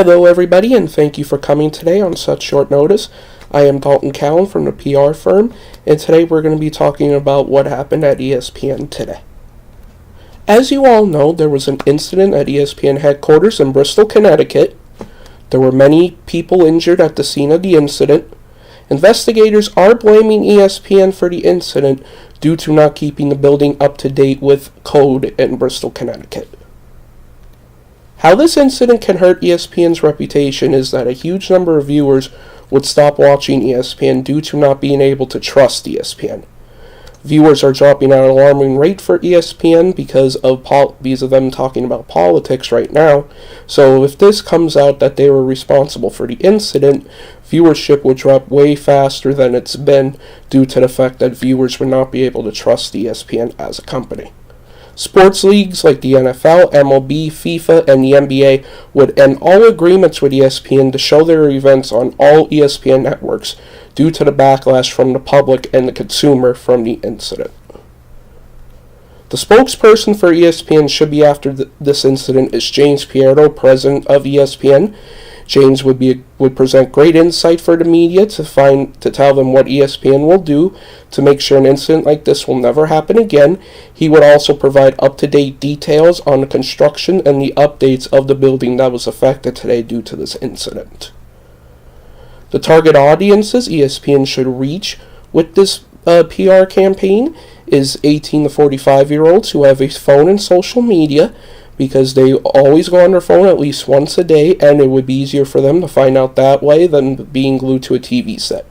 Hello everybody, and thank you for coming today on such short notice. I am Dalton Callen from the PR firm, and today we're going to be talking about what happened at ESPN today. As you all know, there was an incident at ESPN headquarters in Bristol, Connecticut. There were many people injured at the scene of the incident. Investigators are blaming ESPN for the incident due to not keeping the building up to date with code in Bristol, Connecticut. How this incident can hurt ESPN's reputation is that a huge number of viewers would stop watching ESPN due to not being able to trust ESPN. Viewers are dropping at an alarming rate for ESPN because of them talking about politics right now. So if this comes out that they were responsible for the incident, viewership would drop way faster than it's been due to the fact that viewers would not be able to trust ESPN as a company. Sports leagues like the NFL, MLB, FIFA, and the NBA would end all agreements with ESPN to show their events on all ESPN networks due to the backlash from the public and the consumer from the incident. The spokesperson for ESPN should be after this incident is James Pierdo, president of ESPN. James would present great insight for the media to tell them what ESPN will do to make sure an incident like this will never happen again. He would also provide up-to-date details on the construction and the updates of the building that was affected today due to this incident. The target audiences ESPN should reach with this PR campaign is 18 to 45-year-olds who have a phone and social media, because they always go on their phone at least once a day, and it would be easier for them to find out that way than being glued to a TV set.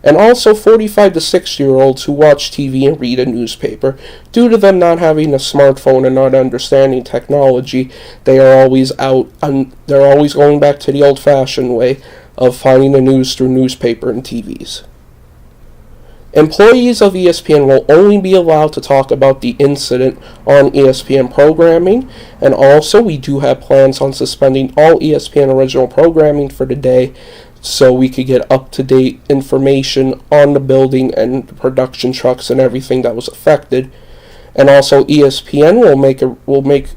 And also 45 to 60-year-olds who watch TV and read a newspaper. Due to them not having a smartphone and not understanding technology, they are always they're always going back to the old-fashioned way of finding the news through newspaper and TVs. Employees of ESPN will only be allowed to talk about the incident on ESPN programming, and also we do have plans on suspending all ESPN original programming for the day so we could get up-to-date information on the building and the production trucks and everything that was affected. And also ESPN will make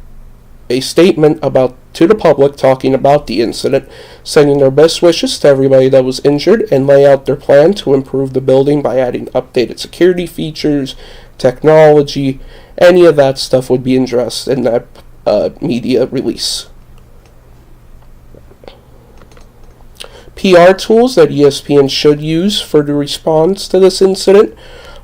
a statement to the public talking about the incident, sending their best wishes to everybody that was injured, and lay out their plan to improve the building by adding updated security features, technology. Any of that stuff would be addressed in that media release. PR tools that ESPN should use for the response to this incident.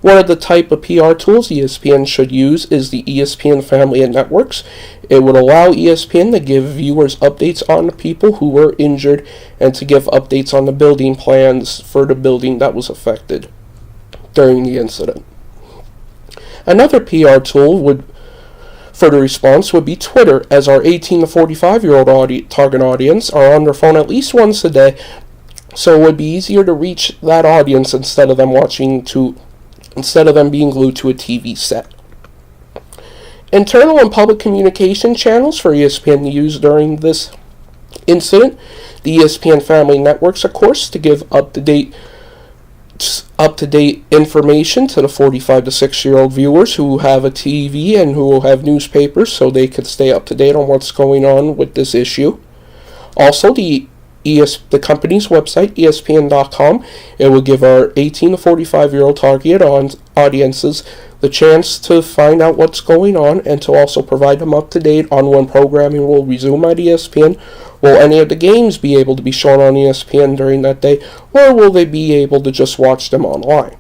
One of the type of PR tools ESPN should use is the ESPN family of networks. It would allow ESPN to give viewers updates on the people who were injured and to give updates on the building plans for the building that was affected during the incident. Another PR tool for the response would be Twitter, as our 18 to 45-year-old target audience are on their phone at least once a day, so it would be easier to reach that audience instead of them being glued to a TV set. Internal and public communication channels for ESPN to use during this incident. The ESPN family networks, of course, to give up-to-date information to the 45 to 60-year-old viewers who have a TV and who have newspapers, so they could stay up to date on what's going on with this issue. Also, the company's website, ESPN.com, it will give our 18 to 45-year-old target audiences the chance to find out what's going on and to also provide them up to date on when programming will resume at ESPN. Will any of the games be able to be shown on ESPN during that day, or will they be able to just watch them online?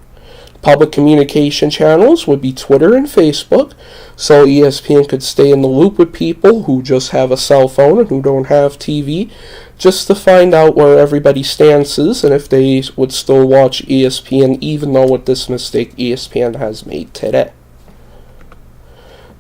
Public communication channels would be Twitter and Facebook, so ESPN could stay in the loop with people who just have a cell phone and who don't have TV, just to find out where everybody's stance is and if they would still watch ESPN even though with this mistake ESPN has made today.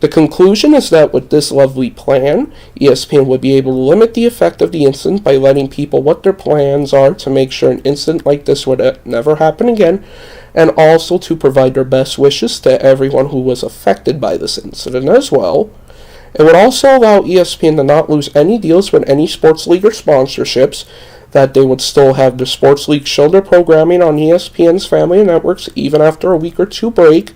The conclusion is that with this lovely plan, ESPN would be able to limit the effect of the incident by letting people what their plans are to make sure an incident like this would never happen again, and also to provide their best wishes to everyone who was affected by this incident as well. It would also allow ESPN to not lose any deals with any sports league or sponsorships that they would still have the Sports League shoulder programming on ESPN's family of networks even after a week or two break,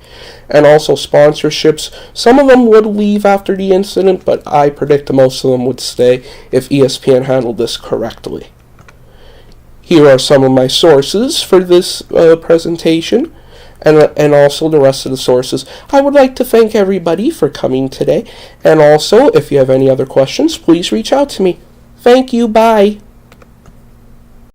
and also sponsorships. Some of them would leave after the incident, but I predict most of them would stay if ESPN handled this correctly. Here are some of my sources for this presentation, and also the rest of the sources. I would like to thank everybody for coming today, and also, if you have any other questions, please reach out to me. Thank you, bye.